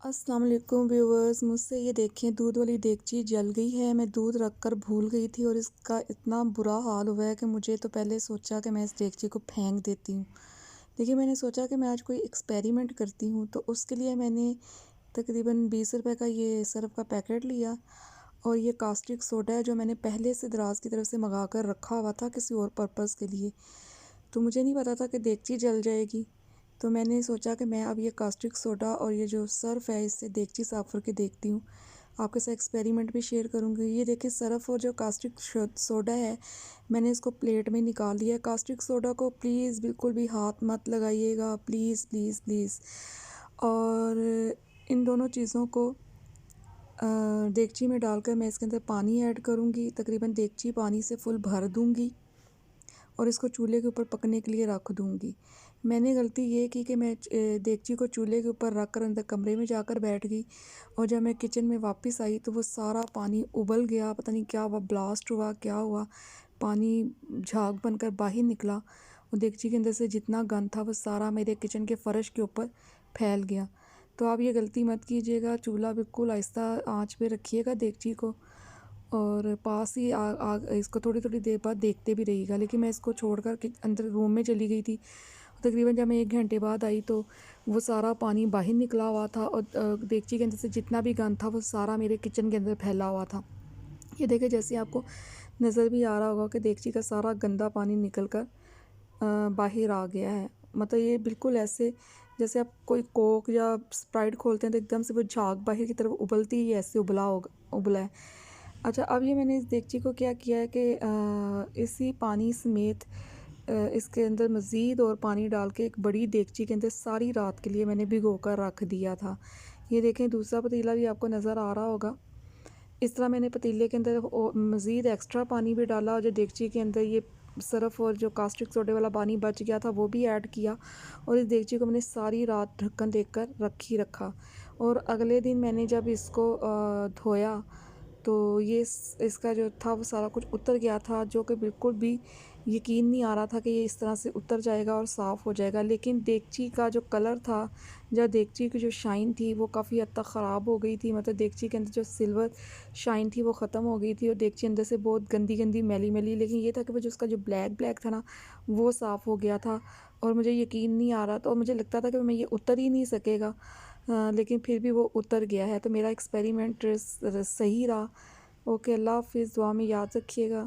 अस्सलाम वालेकुम व्यूवर्स। मुझसे ये देखें, दूध वाली देगची जल गई है। मैं दूध रख कर भूल गई थी और इसका इतना बुरा हाल हुआ है कि मुझे तो पहले सोचा कि मैं इस देगची को फेंक देती हूँ। लेकिन मैंने सोचा कि मैं आज कोई एक्सपेरिमेंट करती हूँ, तो उसके लिए मैंने तकरीबन 20 रुपए का ये सर्फ़ का पैकेट लिया और ये कास्टिक सोडा है जो मैंने पहले से दराज की तरफ से मंगा कर रखा हुआ था किसी और पर्पज़ के लिए। तो मुझे नहीं पता था कि देगची जल जाएगी। तो मैंने सोचा कि मैं अब ये कास्टिक सोडा और ये जो सर्फ़ है इससे देगची साफ़ करके देखती हूँ। आपके साथ एक्सपेरिमेंट भी शेयर करूँगी। ये देखिए, सर्फ़ और जो कास्टिक सोडा है, मैंने इसको प्लेट में निकाल लिया है। कास्टिक सोडा को प्लीज़ बिल्कुल भी हाथ मत लगाइएगा, प्लीज़ प्लीज़ प्लीज़। और इन दोनों चीज़ों को देगची में डालकर मैं इसके अंदर पानी ऐड करूँगी। तकरीबन देगची पानी से फुल भर दूँगी और इसको चूल्हे के ऊपर पकने के लिए रख दूँगी। मैंने गलती ये की कि मैं देगची को चूल्हे के ऊपर रख कर अंदर कमरे में जाकर बैठ गई और जब मैं किचन में वापस आई तो वो सारा पानी उबल गया। पता नहीं क्या हुआ, ब्लास्ट हुआ, क्या हुआ, पानी झाग बनकर बाहर निकला और देगची के अंदर से जितना गंद था वो सारा मेरे किचन के फ़र्श के ऊपर फैल गया। तो आप ये गलती मत कीजिएगा। चूल्हा बिल्कुल आहिस्ता आंच पे रखिएगा देगची को और पास ही इसको थोड़ी थोड़ी देर बाद देखते भी रहिएगा। लेकिन मैं इसको छोड़कर अंदर रूम में चली गई थी। तकरीबन जब मैं 1 घंटे बाद आई तो वो सारा पानी बाहर निकला हुआ था और देगची के अंदर से जितना भी गंद था वो सारा मेरे किचन के अंदर फैला हुआ था। ये देखिए, जैसे आपको नज़र भी आ रहा होगा कि देगची का सारा गंदा पानी निकल कर बाहर आ गया है। मतलब ये बिल्कुल ऐसे जैसे आप कोई कोक या स्प्राइट खोलते हैं तो एकदम से वो झाग बाहर की तरफ उबलती ही ऐसे उबला है। अच्छा, अब ये मैंने इस देगची को क्या किया है कि इसी पानी समेत इसके अंदर मज़ीद और पानी डाल के एक बड़ी देगची के अंदर सारी रात के लिए मैंने भिगो कर रख दिया था। ये देखें, दूसरा पतीला भी आपको नज़र आ रहा होगा। इस तरह मैंने पतीले के अंदर मज़ीद एक्स्ट्रा पानी भी डाला और जो देगची के अंदर ये सर्फ़ और जो कास्टिक सोडे वाला पानी बच गया था वो भी ऐड किया और इस देगची को मैंने सारी रात ढक्कन देकर रखा। और अगले दिन मैंने जब इसको धोया तो ये इसका जो था वो सारा कुछ उतर गया था, जो कि बिल्कुल भी यकीन नहीं आ रहा था कि ये इस तरह से उतर जाएगा और साफ़ हो जाएगा। लेकिन देगची का जो कलर था, या देगची की जो शाइन थी, वो काफ़ी हद तक ख़राब हो गई थी। मतलब देगची के अंदर जो सिल्वर शाइन थी वो ख़त्म हो गई थी और देगची अंदर से बहुत गंदी गंदी मैली मैली। लेकिन ये था कि वो जो उसका जो ब्लैक ब्लैक था ना, वो साफ़ हो गया था और मुझे यकीन नहीं आ रहा था और मुझे लगता था कि मैं ये उतर ही नहीं सकेगा। लेकिन फिर भी वो उतर गया है। तो मेरा एक्सपेरिमेंट सही रहा। ओके, अल्लाह हाफ़िज़। दुआ में याद रखिएगा।